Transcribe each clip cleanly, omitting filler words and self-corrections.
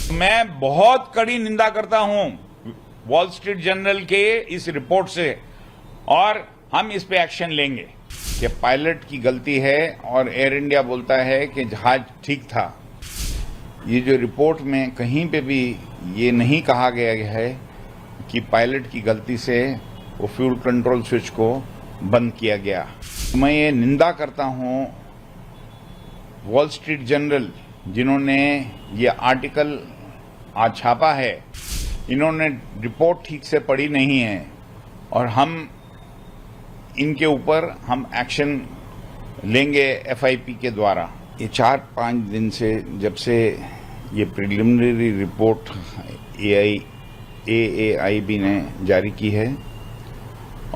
मैं बहुत कड़ी निंदा करता हूं वॉल स्ट्रीट जर्नल के इस रिपोर्ट से और हम इस पे एक्शन लेंगे कि पायलट की गलती है और एयर इंडिया बोलता है कि जहाज ठीक था। ये जो रिपोर्ट में कहीं पे भी ये नहीं कहा गया है कि पायलट की गलती से वो फ्यूल कंट्रोल स्विच को बंद किया गया। मैं ये निंदा करता हूं वॉल स्ट्रीट जर्नल जिन्होंने ये आर्टिकल आज छापा है, इन्होंने रिपोर्ट ठीक से पढ़ी नहीं है और हम इनके ऊपर हम लेंगे एफआईपी के द्वारा। ये 4-5 दिन से जब से ये प्रिलिमिनरी रिपोर्ट एआईबी ने जारी की है,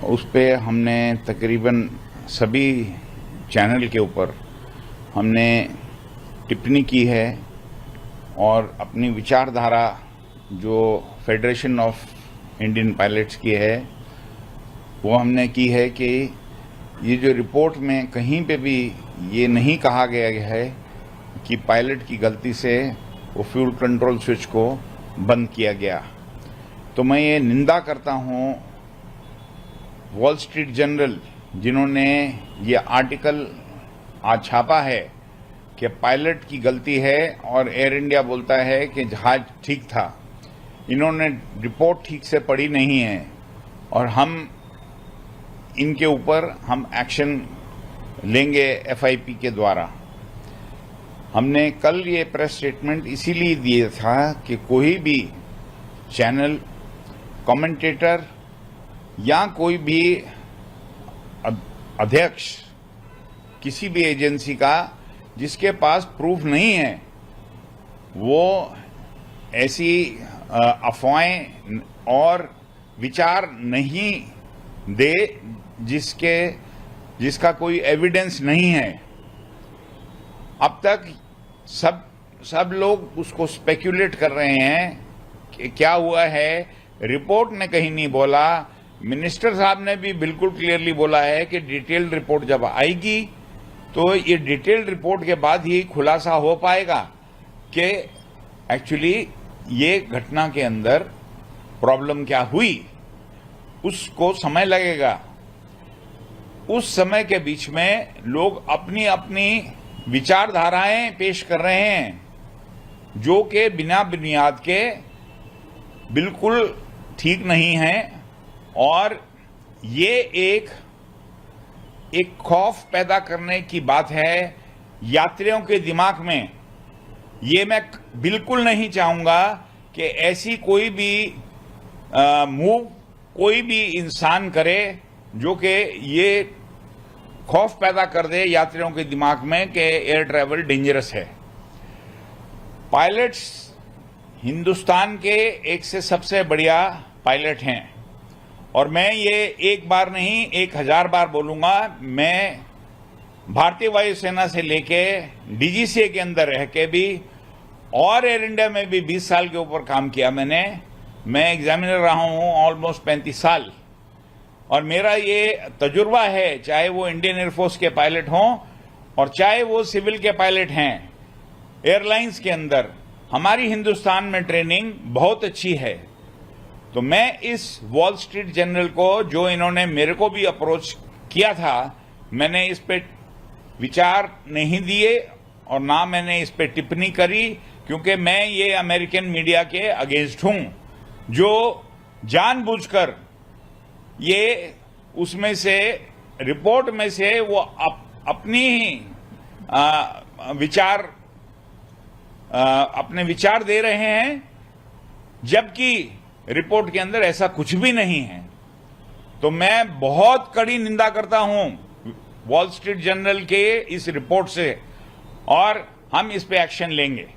उस पे हमने तकरीबन सभी चैनल के ऊपर हमने टिप्पणी की है और अपनी विचारधारा जो फेडरेशन ऑफ इंडियन पायलट्स की है वो हमने की है कि ये जो रिपोर्ट में कहीं पे भी ये नहीं कहा गया है कि पायलट की गलती से वो फ्यूल कंट्रोल स्विच को बंद किया गया। तो मैं ये निंदा करता हूँ वॉल स्ट्रीट जर्नल जिन्होंने ये आर्टिकल आज छापा है कि पायलट की गलती है और एयर इंडिया बोलता है कि जहाज ठीक था। इन्होंने रिपोर्ट ठीक से पढ़ी नहीं है और हम इनके ऊपर हम लेंगे एफआईपी के द्वारा। हमने कल ये प्रेस स्टेटमेंट इसीलिए दिया था कि कोई भी चैनल, कमेंटेटर या कोई भी अध्यक्ष किसी भी एजेंसी का जिसके पास प्रूफ नहीं है वो ऐसी अफवाहें और विचार नहीं दे जिसका कोई एविडेंस नहीं है। अब तक सब लोग उसको स्पेक्युलेट कर रहे हैं कि क्या हुआ है। रिपोर्ट ने कहीं नहीं बोला, मिनिस्टर साहब ने भी बिल्कुल क्लियरली बोला है कि डिटेल्ड रिपोर्ट जब आएगी तो ये डिटेल्ड रिपोर्ट के बाद ही खुलासा हो पाएगा कि एक्चुअली ये घटना के अंदर प्रॉब्लम क्या हुई। उसको समय लगेगा। उस समय के बीच में लोग अपनी अपनी विचारधाराएं पेश कर रहे हैं जो कि बिना बुनियाद के बिल्कुल ठीक नहीं है और ये एक खौफ पैदा करने की बात है यात्रियों के दिमाग में। ये मैं बिल्कुल नहीं चाहूंगा कि ऐसी कोई भी मूव कोई भी इंसान करे जो कि ये खौफ पैदा कर दे यात्रियों के दिमाग में कि एयर ट्रैवल डेंजरस है। पायलट्स हिंदुस्तान के एक से सबसे बढ़िया पायलट हैं और मैं ये एक बार नहीं 1000 बार बोलूंगा। मैं भारतीय वायुसेना से लेके डीजीसीए के अंदर रह के भी और एयर इंडिया में भी 20 साल के ऊपर काम किया मैं एग्जामिनर रहा हूं ऑलमोस्ट 35 साल और मेरा ये तजुर्बा है, चाहे वो इंडियन एयरफोर्स के पायलट हों और चाहे वो सिविल के पायलट हैं। एयरलाइंस के अंदर हमारी हिंदुस्तान में ट्रेनिंग बहुत अच्छी है। तो मैं इस वॉल स्ट्रीट जर्नल को जो इन्होंने मेरे को भी अप्रोच किया था, मैंने इस पे विचार नहीं दिए और ना मैंने इस पे टिप्पणी करी क्योंकि मैं ये अमेरिकन मीडिया के अगेंस्ट हूं जो जानबूझकर ये उसमें से रिपोर्ट में से वो अपनी ही अपने विचार दे रहे हैं जबकि रिपोर्ट के अंदर ऐसा कुछ भी नहीं है। तो मैं बहुत कड़ी निंदा करता हूं वॉल स्ट्रीट जर्नल के इस रिपोर्ट से और हम इस पे एक्शन लेंगे।